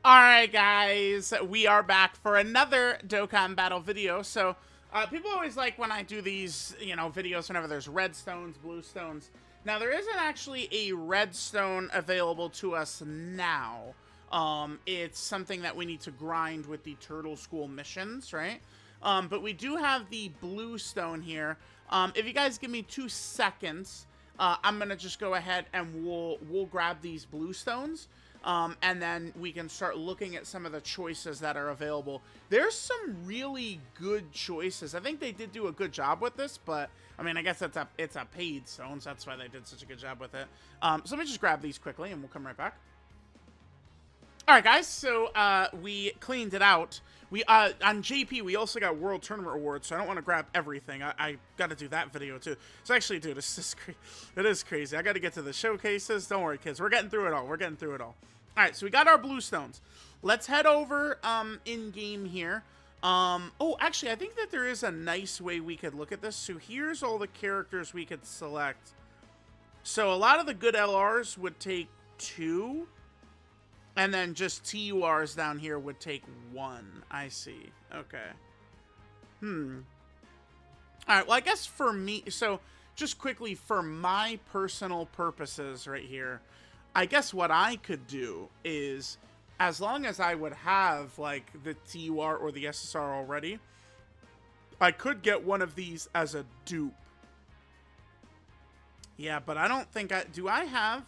Alright guys, we are back for another Dokkan battle video. So, people always like when I do these, videos whenever there's red stones, blue stones. Now, there isn't actually a red stone available to us now. It's something that we need to grind with the Turtle School missions, right? But we do have the blue stone here. If you guys give me 2 seconds, I'm gonna just go ahead and we'll grab these blue stones. And then we can start looking at some of the choices that are available. There's some really good choices. I think they did do a good job with this, but I mean, I guess it's a paid stone, so that's why they did such a good job with it. So let me just grab these quickly, and we'll come right back. All right, guys. So we cleaned it out. We on JP, we also got World Tournament Awards, so I don't want to grab everything. I got to do that video too. So actually, dude, it is crazy. I got to get to the showcases. Don't worry, kids. We're getting through it all. We're getting through it all. All right, so we got our blue stones. Let's head over in game here. Oh, actually, I think that there is a nice way we could look at this. So here's all the characters we could select. So a lot of the good LRs would take 2. And then just TURs down here would take 1. I see. Okay. All right, well, I guess for me, so just quickly, for my personal purposes right here, I guess what I could do is, as long as I would have, like, the TUR or the SSR already, I could get one of these as a dupe. Yeah, but I don't think do I have...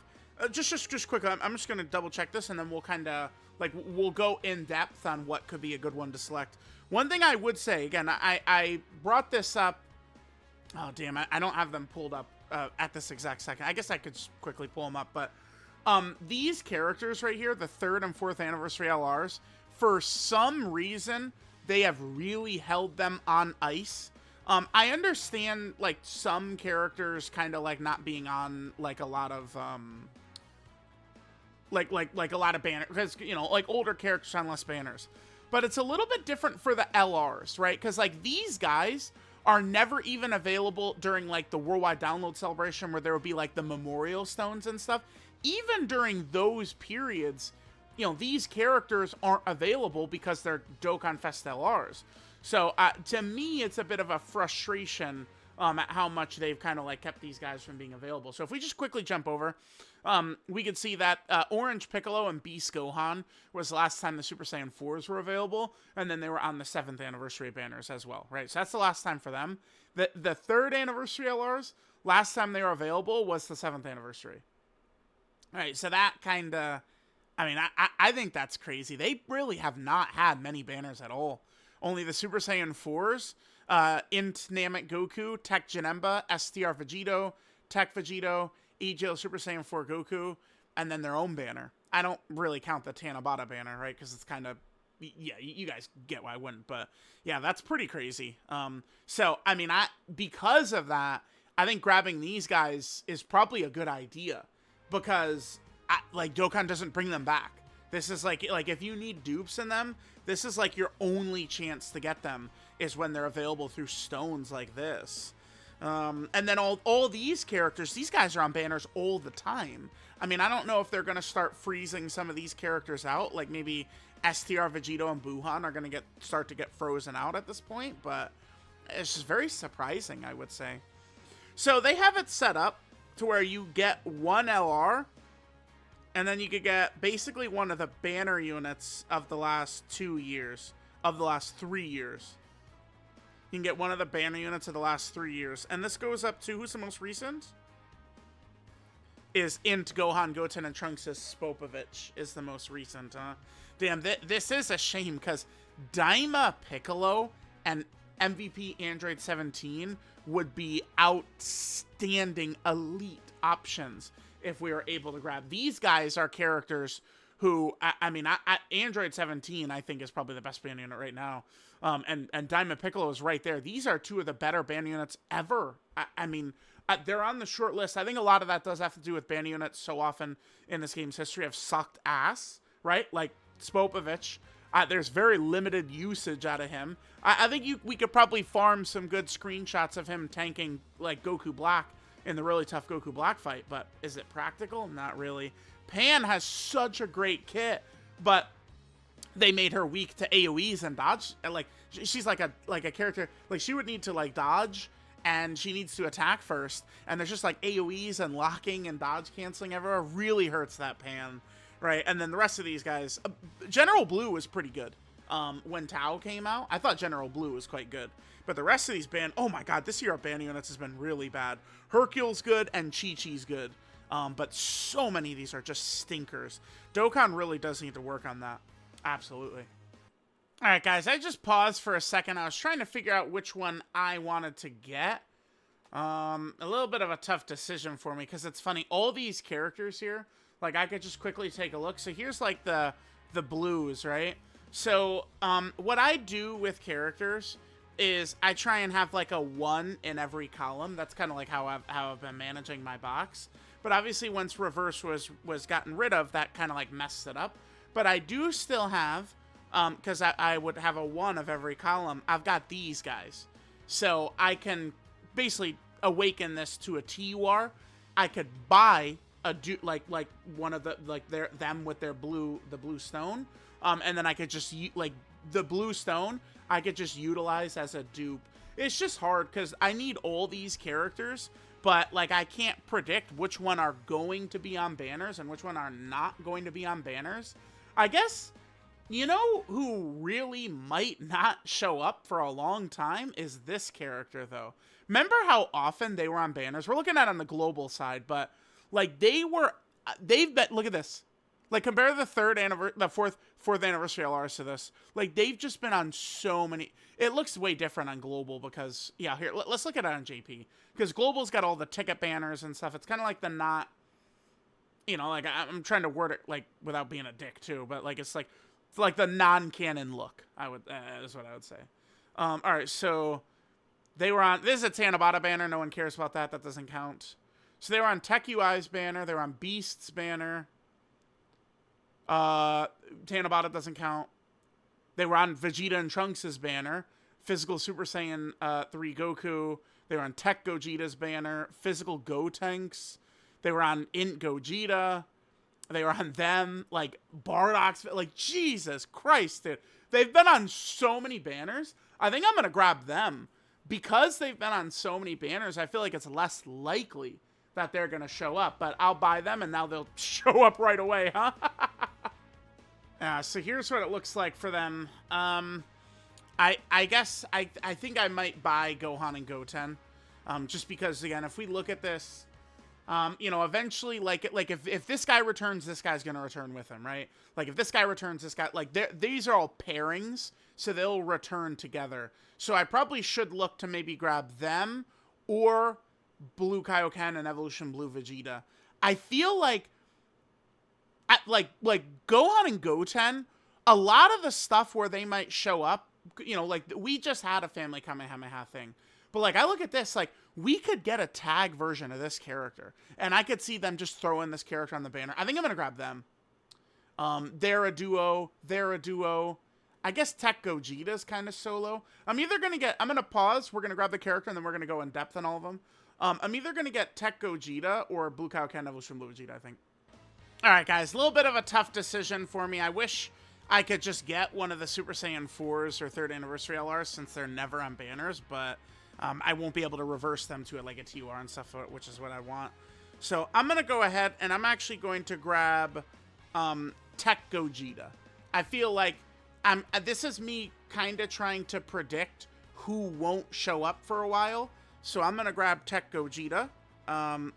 just quick, I'm just going to double check this, and then we'll kind of, like, we'll go in depth on what could be a good one to select. One thing I would say, again, I brought this up. Oh, damn, I don't have them pulled up at this exact second. I guess I could just quickly pull them up, but these characters right here, the 3rd and 4th anniversary LRs, for some reason, they have really held them on ice. I understand, like, some characters kind of, like, not being on, like, a lot of, like a lot of banners, because, like, older characters on less banners. But it's a little bit different for the LRs, right? Because, like, these guys are never even available during, like, the worldwide download celebration where there will be, like, the memorial stones and stuff. Even during those periods, these characters aren't available because they're Dokkan Fest LRs. So, to me, it's a bit of a frustration at how much they've kind of, like, kept these guys from being available. So, if we just quickly jump over, we can see that Orange Piccolo and Beast Gohan was the last time the Super Saiyan 4s were available, and then they were on the 7th anniversary banners as well, right? So, that's the last time for them. The 3rd anniversary LRs, last time they were available was the 7th anniversary. All right, so that kind of... I mean, I think that's crazy. They really have not had many banners at all. Only the Super Saiyan 4s, Int Namek Goku, Tech Janemba, STR Vegito, Tech Vegito, EGO Super Saiyan 4 Goku, and then their own banner. I don't really count the Tanabata banner, right? Because it's kind of... Yeah, you guys get why I wouldn't, but yeah, that's pretty crazy. So, I mean, because of that, I think grabbing these guys is probably a good idea. Because, like, Dokkan doesn't bring them back. This is, like, if you need dupes in them, this is, like, your only chance to get them is when they're available through stones like this. And then all these characters, these guys are on banners all the time. I mean, I don't know if they're going to start freezing some of these characters out. Like, maybe STR Vegito and Buhan are going to start to get frozen out at this point. But it's just very surprising, I would say. So, they have it set up to where you get 1 LR, and then you could get basically one of the banner units of the last 2 years, of the last 3 years. You can get one of the banner units of the last 3 years. And this goes up to, who's the most recent? Is Int, Gohan, Goten, and Trunks' Spopovich is the most recent, huh? Damn, this is a shame, because Daima Piccolo and MVP Android 17 would be outstanding elite options if we were able to grab. These guys are characters who, I mean, Android 17, I think, is probably the best band unit right now. And Daima Piccolo is right there. These are 2 of the better band units ever. I mean, they're on the short list. I think a lot of that does have to do with band units so often in this game's history have sucked ass, right? Like Spopovich. There's very limited usage out of him. I think we could probably farm some good screenshots of him tanking, like, Goku Black in the really tough Goku Black fight, but is it practical? Not really. Pan has such a great kit, but they made her weak to AoEs and dodge. And like she's like a character, like she would need to like dodge, and she needs to attack first. And there's just like AoEs and locking and dodge canceling everywhere. Really hurts that pan, right? And then the rest of these guys, General Blue was pretty good. When Tao came out, I thought General Blue was quite good. But the rest of these band, oh my god, this year of band units has been really bad. Hercule's good and Chi-Chi's good. But so many of these are just stinkers. Dokkan really does need to work on that. Absolutely. Alright guys, I just paused for a second. I was trying to figure out which one I wanted to get. A little bit of a tough decision for me, because it's funny, all these characters here, like I could just quickly take a look. So here's like the blues, right? So what I do with characters is I try and have like a 1 in every column. That's kind of like how I've been managing my box. But obviously once reverse was gotten rid of, that kind of like messed it up. But I do still have, because I would have a 1 of every column, I've got these guys. So I can basically awaken this to a TUR. I could buy like one of the them with the blue stone. And then I could just like the blue stone I could just utilize as a dupe. It's just hard because I need all these characters, but like I can't predict which one are going to be on banners and which one are not going to be on banners. I guess, you know who really might not show up for a long time is this character though. Remember how often they were on banners? We're looking at it on the global side, but like they've been, look at this. Like, compare the fourth anniversary LRs to this. Like, they've just been on so many. It looks way different on Global because, yeah, here, let's look at it on JP. Because Global's got all the ticket banners and stuff. It's kind of like the not, you know, like, I'm trying to word it, like, without being a dick, too. But, like, it's like the non-canon look, is what I would say. All right, so they were on, this is a Tanabata banner. No one cares about that. That doesn't count. So they were on Tech UI's banner. They were on Beast's banner. Tanabata doesn't count. They were on Vegeta and Trunks' banner. Physical Super Saiyan 3 Goku. They were on Tech Gogeta's banner. Physical Gotenks. They were on Int Gogeta. They were on them. Like, Bardock's. Like, Jesus Christ, dude. They've been on so many banners. I think I'm going to grab them. Because they've been on so many banners, I feel like it's less likely that they're going to show up. But I'll buy them, and now they'll show up right away, huh? So here's what it looks like for them. I guess I think I might buy Gohan and Goten. Just because, again, if we look at this, you know, eventually, like if this guy returns, this guy's going to return with him, right? Like, if this guy returns, this guy, like, these are all pairings, so they'll return together. So I probably should look to maybe grab them or Blue Kaioken and Evolution Blue Vegeta. I feel like like Gohan and Goten, a lot of the stuff where they might show up, you know, like we just had a Family Kamehameha thing. But like I look at this, like we could get a tag version of this character. And I could see them just throwing this character on the banner. I think I'm going to grab them. They're a duo. I guess Tech Gogeta's kind of solo. I'm going to pause. We're going to grab the character and then we're going to go in depth on all of them. I'm either going to get Tech Gogeta or Blue Kaioken Evolution Blue Vegeta, I think. Alright guys, a little bit of a tough decision for me. I wish I could just get one of the Super Saiyan 4s or 3rd Anniversary LRs since they're never on banners, but I won't be able to reverse them to like a TUR and stuff, which is what I want. So I'm going to go ahead and I'm actually going to grab Tech Gogeta. I feel like this is me kind of trying to predict who won't show up for a while. So I'm going to grab Tech Gogeta.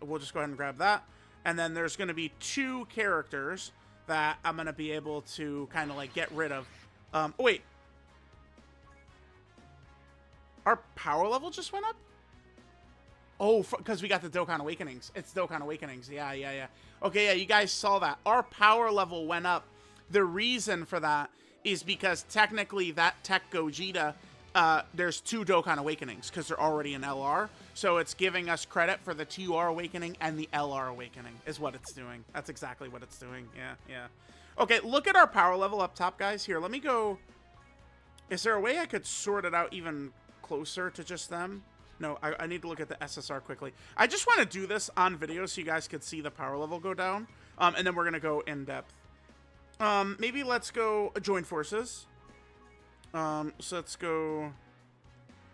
We'll just go ahead and grab that. And then there's going to be 2 characters that I'm going to be able to kind of like get rid of. Oh, wait. Our power level just went up? Oh, because we got the Dokkan Awakenings. It's Dokkan Awakenings. Yeah. Okay, yeah, you guys saw that. Our power level went up. The reason for that is because technically that Tech Gogeta, there's 2 Dokkan Awakenings because they're already in LR. So it's giving us credit for the TUR Awakening and the LR Awakening is what it's doing. That's exactly what it's doing. Yeah. Okay, look at our power level up top, guys. Here, let me go. Is there a way I could sort it out even closer to just them? No, I need to look at the SSR quickly. I just want to do this on video so you guys could see the power level go down. And then we're going to go in depth. Maybe let's go join forces. So let's go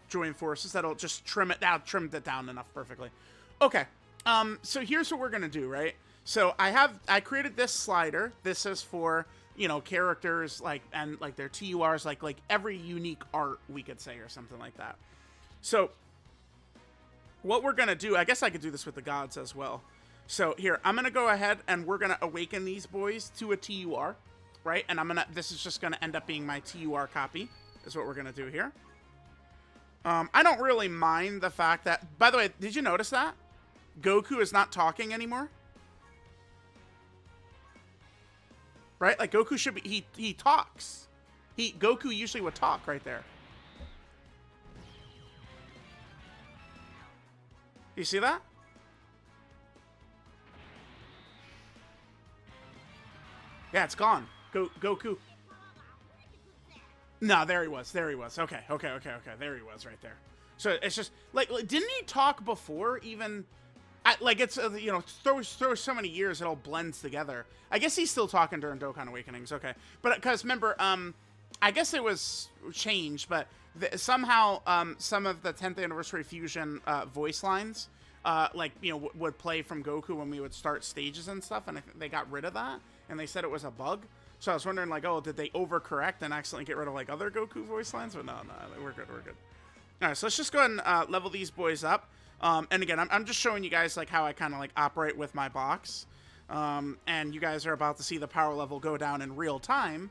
join forces. That'll just trim it down, trimmed it down enough perfectly. Okay. So here's what we're gonna do, right? So I created this slider. This is for, you know, characters and their TURs, like every unique art, we could say, or something like that. So what we're gonna do, I guess I could do this with the gods as well. So here, I'm gonna go ahead and we're gonna awaken these boys to a TUR, right? And this is just gonna end up being my TUR copy, is what we're gonna do here. I don't really mind the fact that, by the way, did you notice that? Goku is not talking anymore. Right? Like, Goku should be, he talks. Goku usually would talk right there. You see that? Yeah, it's gone. Goku. No, there he was. There he was. Okay. There he was right there. So it's just, like didn't he talk before even? Like, it's, you know, throw so many years, it all blends together. I guess he's still talking during Dokkan Awakenings, okay. But, because, remember, I guess it was changed, but somehow, some of the 10th Anniversary Fusion voice lines, like, you know, would play from Goku when we would start stages and stuff, and I think they got rid of that, and they said it was a bug. So I was wondering, like, oh, did they overcorrect and accidentally get rid of, like, other Goku voice lines? But no, we're good. All right, so let's just go ahead and level these boys up. And again, I'm just showing you guys like how I kind of like operate with my box. And you guys are about to see the power level go down in real time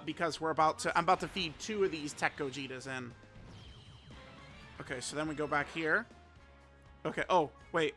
because I'm about to feed 2 of these Tech Gogetas in. Okay, so then we go back here. Okay, oh, wait.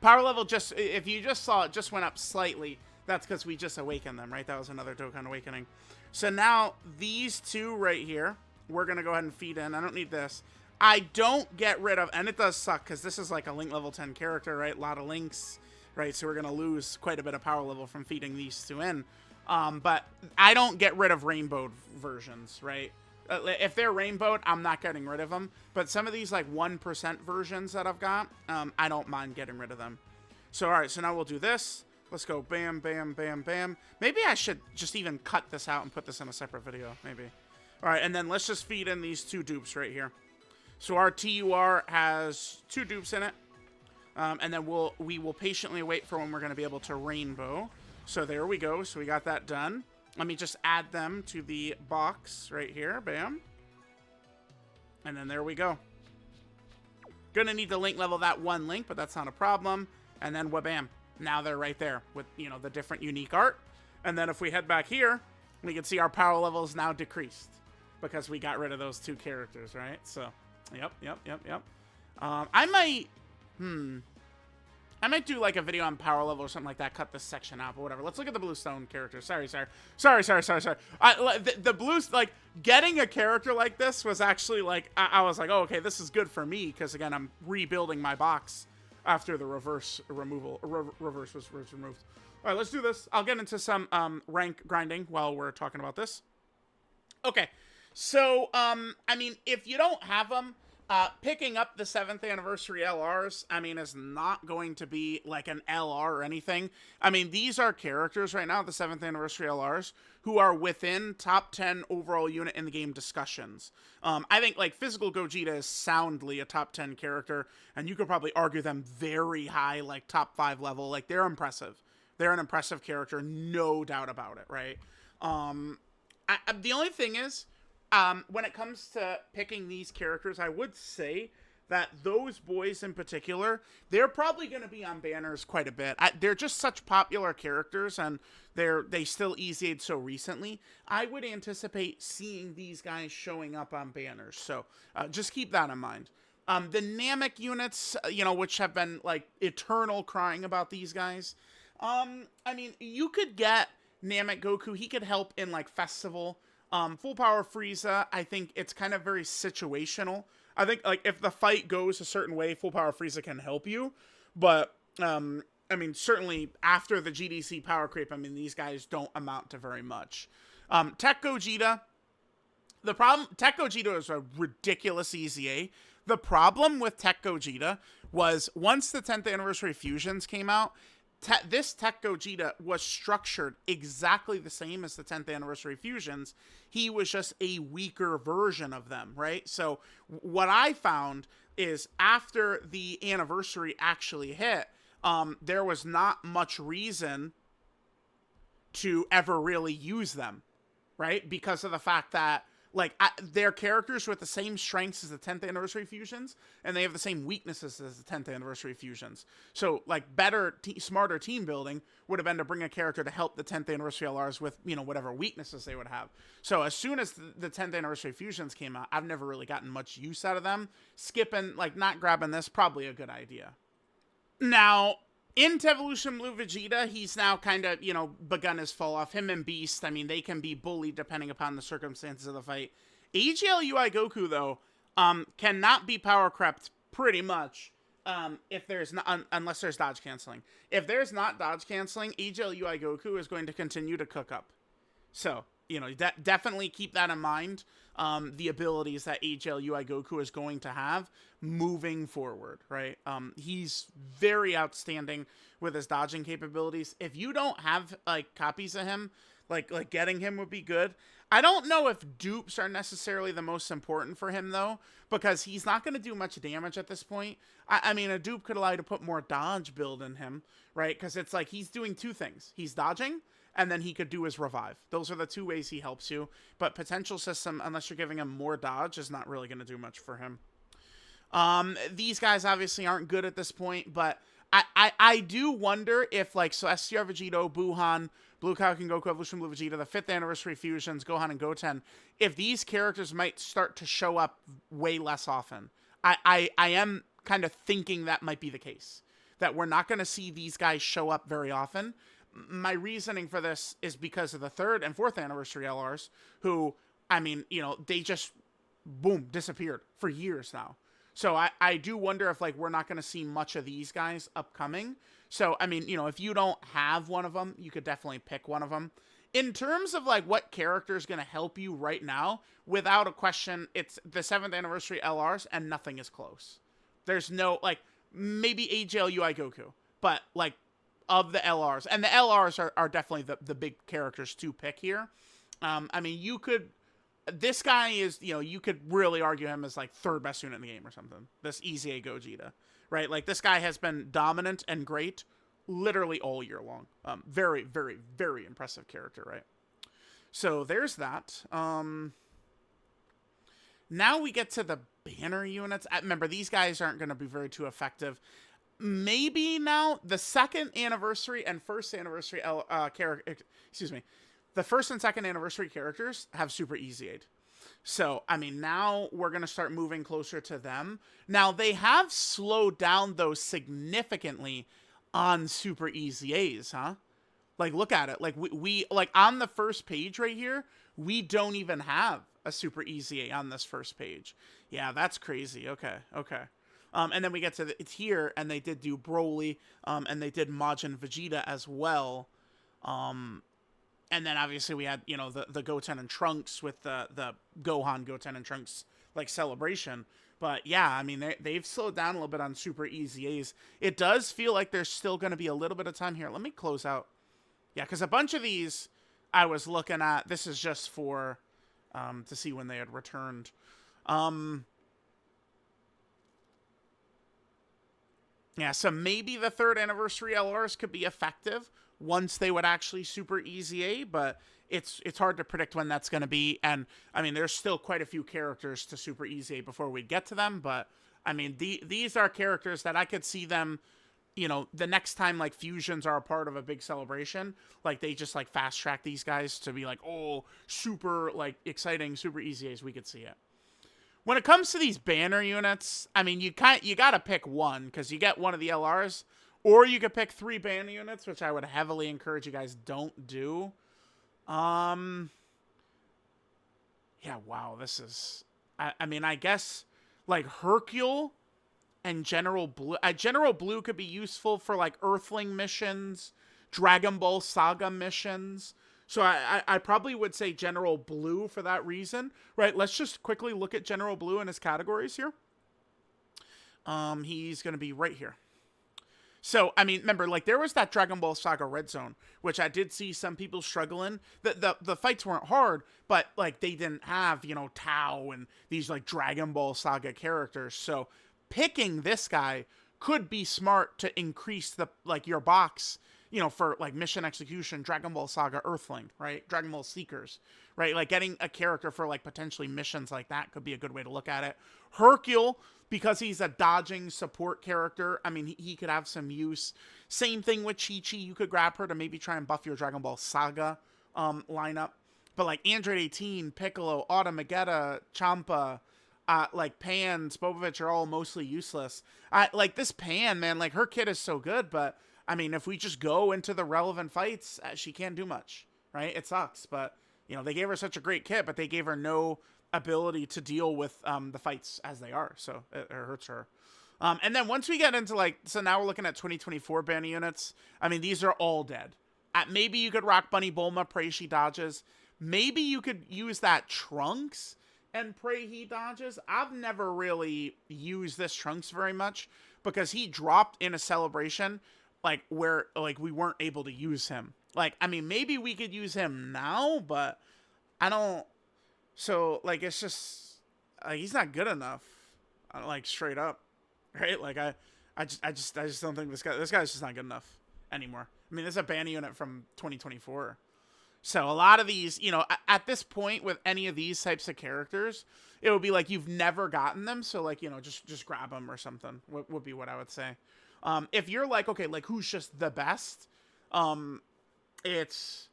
Power level just, if you just saw it, just went up slightly. That's because we just awakened them, right? That was another Dokkan Awakening. So now these 2 right here, we're going to go ahead and feed in. I don't need this. I don't get rid of, and it does suck, because this is like a Link level 10 character, right? A lot of links, right? So we're going to lose quite a bit of power level from feeding these 2 in. But I don't get rid of rainbowed versions, right? If they're rainbowed, I'm not getting rid of them. But some of these like 1% versions that I've got, I don't mind getting rid of them. So, all right, so now we'll do this. Let's go bam, bam, bam, bam. Maybe I should just even cut this out and put this in a separate video, maybe. All right, and then let's just feed in these 2 dupes right here. So our TUR has 2 dupes in it, and then we will patiently wait for when we're going to be able to rainbow. So there we go. So we got that done. Let me just add them to the box right here. Bam. And then there we go. Gonna need to link level that 1 link, but that's not a problem. And then wha-bam. Now they're right there with, you know, the different unique art. And then if we head back here, we can see our power level is now decreased because we got rid of those 2 characters, right? So... Yep. I might do like a video on power level or something like that. Cut this section out, but whatever. Let's look at the blue stone character. Sorry. The blue, like, getting a character like this was actually like, I was like, oh, okay, this is good for me because again, I'm rebuilding my box after the reverse removal. Reverse was removed. All right, let's do this. I'll get into some rank grinding while we're talking about this. Okay. So, I mean, if you don't have them, picking up the 7th Anniversary LRs, I mean, is not going to be like an LR or anything. I mean, these are characters right now, the 7th Anniversary LRs, who are within top 10 overall unit in the game discussions. I think, like, Physical Gogeta is soundly a top 10 character, and you could probably argue them very high, like, top 5 level. Like, they're impressive. They're an impressive character, no doubt about it, right? The only thing is, when it comes to picking these characters, I would say that those boys in particular, they're probably going to be on banners quite a bit. They're just such popular characters, and they still easy-aid so recently. I would anticipate seeing these guys showing up on banners, so just keep that in mind. The Namek units, you know, which have been, like, eternal crying about these guys. I mean, you could get Namek Goku. He could help in, like, Festival. Full Power Frieza, I think it's kind of very situational. I think, like, if the fight goes a certain way, Full Power Frieza can help you. But, I mean, certainly after the GDC power creep, I mean, these guys don't amount to very much. Tech Gogeta. Tech Gogeta is a ridiculous EZA. The problem with Tech Gogeta was once the 10th Anniversary Fusions came out, this Tech Gogeta was structured exactly the same as the 10th anniversary fusions. He was just a weaker version of them, right? So what I found is after the anniversary actually hit, there was not much reason to ever really use them, right? Because of the fact that like they're characters with the same strengths as the 10th anniversary fusions, and they have the same weaknesses as the 10th anniversary fusions. So like better, smarter team building would have been to bring a character to help the 10th anniversary LRs with, you know, whatever weaknesses they would have. So as soon as the 10th anniversary fusions came out, I've never really gotten much use out of them. Skipping, like not grabbing this, probably a good idea. Now, into Evolution Blue Vegeta, he's now kind of, you know, begun his fall off. Him and Beast, I mean, they can be bullied depending upon the circumstances of the fight. AGL UI Goku, though, cannot be power crept pretty much if there's not, unless there's dodge canceling. If there's not dodge canceling, AGL UI Goku is going to continue to cook up. So, you know, definitely keep that in mind. The abilities that AGL UI Goku is going to have moving forward, right? He's very outstanding with his dodging capabilities. If you don't have like copies of him, like getting him would be good. I don't know if dupes are necessarily the most important for him though, because he's not going to do much damage at this point. I mean, a dupe could allow you to put more dodge build in him, right? Because it's like he's doing two things. He's dodging, and then he could do his revive. Those are the two ways he helps you. But potential system, unless you're giving him more dodge, is not really going to do much for him. These guys obviously aren't good at this point, but I do wonder if, like, so STR Vegito, Buhan, Blue Kaioken Goku, Evolution Blue Vegeta, the 5th anniversary fusions, Gohan and Goten, if these characters might start to show up way less often. I am kind of thinking that might be the case. That we're not going to see these guys show up very often. My reasoning for this is because of the 3rd and 4th anniversary LRs, who, I mean, you know, they just, boom, disappeared for years now. So I do wonder if, like, we're not going to see much of these guys upcoming. So, I mean, you know, if you don't have one of them, you could definitely pick one of them. In terms of, like, what character is going to help you right now, without a question, it's the 7th anniversary LRs, and nothing is close. There's no, like, maybe AGL UI Goku, but, like, of the LRs. And the LRs are definitely the big characters to pick here. I mean, you could... This guy is, you know, you could really argue him as, like, 3rd best unit in the game or something. This Easy Gogeta, right? Like, this guy has been dominant and great literally all year long. Very, very, very impressive character, right? So, there's that. Now we get to the banner units. Remember, these guys aren't going to be very too effective. Maybe now the 2nd anniversary and 1st anniversary the 1st and 2nd anniversary characters have Super Easy Aid. So, I mean, now we're going to start moving closer to them. Now, they have slowed down, though, significantly on Super Easy A's, huh? Like, look at it. Like, we like, on the first page right here, we don't even have a Super Easy A on this first page. Yeah, that's crazy. Okay. And then we get to it's here, and they did do Broly, and they did Majin Vegeta as well. And then obviously we had, you know, the Goten and Trunks with the Gohan, Goten, and Trunks, like, celebration. But yeah, I mean, they've slowed down a little bit on Super Easy A's. It does feel like there's still going to be a little bit of time here. Let me close out. Yeah, because a bunch of these I was looking at, this is just for, to see when they had returned. Yeah, so maybe the 3rd anniversary LRs could be effective once they would actually Super Easy A, but it's hard to predict when that's going to be. And, I mean, there's still quite a few characters to Super Easy A before we get to them, but, I mean, these are characters that I could see them, you know, the next time, like, fusions are a part of a big celebration, like, they just, like, fast-track these guys to be like, oh, super, like, exciting Super Easy A's, we could see it. When it comes to these banner units, I mean, you got to pick one, because you get one of the LRs, or you could pick 3 banner units, which I would heavily encourage you guys don't do. Yeah, wow, this is... I mean, I guess, like, Hercule and General Blue... General Blue could be useful for, like, Earthling missions, Dragon Ball Saga missions. So I probably would say General Blue for that reason. Right, let's just quickly look at General Blue and his categories here. He's going to be right here. So, I mean, remember, like, there was that Dragon Ball Saga Red Zone, which I did see some people struggling. The fights weren't hard, but, like, they didn't have, you know, Tao and these, like, Dragon Ball Saga characters. So, picking this guy could be smart to increase the, like, your box, you know, for, like, mission execution, Dragon Ball Saga Earthling, right? Dragon Ball Seekers, right? Like, getting a character for, like, potentially missions like that could be a good way to look at it. Hercule, because he's a dodging support character, I mean, he could have some use. Same thing with Chi-Chi. You could grab her to maybe try and buff your Dragon Ball Saga lineup. But like Android 18, Piccolo, Automagetta, Champa, like Pan, Spopovich are all mostly useless. Like this Pan, man, like her kit is so good, but I mean, if we just go into the relevant fights, she can't do much, right? It sucks, but you know, they gave her such a great kit, but they gave her no ability to deal with the fights as they are, so it hurts her. And then once we get into like, so now we're looking at 2024 banner units. I mean, these are all dead. Maybe you could rock Bunny Bulma, pray she dodges. Maybe you could use that Trunks and pray he dodges. I've never really used this Trunks very much because he dropped in a celebration like where like we weren't able to use him. Like, I mean, maybe we could use him now, but I don't. So like, it's just he's not good enough. Like straight up, right? Like I just don't think this guy's just not good enough anymore. I mean, this is a banner unit from 2024. So a lot of these, you know, at this point with any of these types of characters, it would be like you've never gotten them. So like, you know, just grab them or something would be what I would say. If you're like, okay, like who's just the best? It's,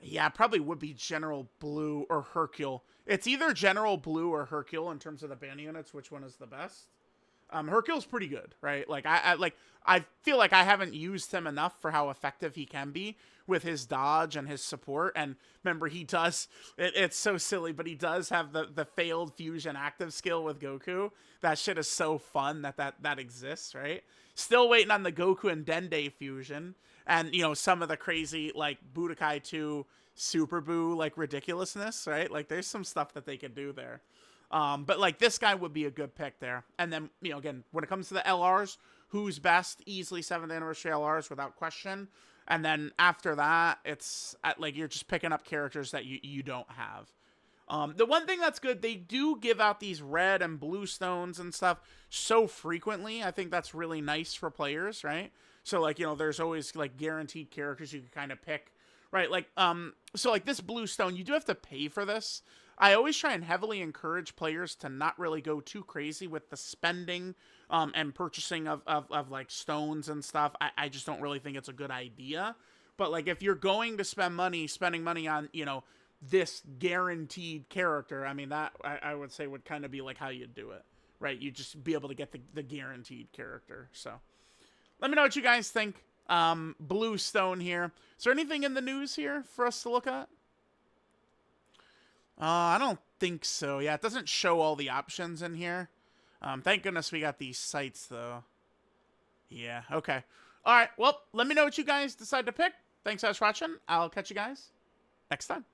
yeah, probably would be General Blue or Hercule. It's either General Blue or Hercule in terms of the banner units. Which one is the best? Hercule's pretty good, right? Like I feel like I haven't used him enough for how effective he can be with his dodge and his support. And remember, he does, it's so silly, but he does have the failed fusion active skill with Goku. That shit is so fun that exists, right? Still waiting on the Goku and Dende fusion. And, you know, some of the crazy, like, Budokai 2 Super Buu, like, ridiculousness, right? Like, there's some stuff that they could do there. But, like, this guy would be a good pick there. And then, you know, again, when it comes to the LRs, who's best? Easily 7th anniversary LRs without question. And then after that, it's, like, you're just picking up characters that you don't have. The one thing that's good, they do give out these red and blue stones and stuff so frequently. I think that's really nice for players, right? So, like, you know, there's always, like, guaranteed characters you can kind of pick, right? Like, so, like, this blue stone, you do have to pay for this. I always try and heavily encourage players to not really go too crazy with the spending and purchasing of like, stones and stuff. I just don't really think it's a good idea. But, like, if you're going to spending money on, you know, this guaranteed character, I mean, that, I would say would kind of be, like, how you do it, right? You just be able to get the guaranteed character, so... Let me know what you guys think. Blue stone here. Is there anything in the news here for us to look at? I don't think so. Yeah, it doesn't show all the options in here. Thank goodness we got these sites, though. Yeah, okay. All right, well, let me know what you guys decide to pick. Thanks guys for watching. I'll catch you guys next time.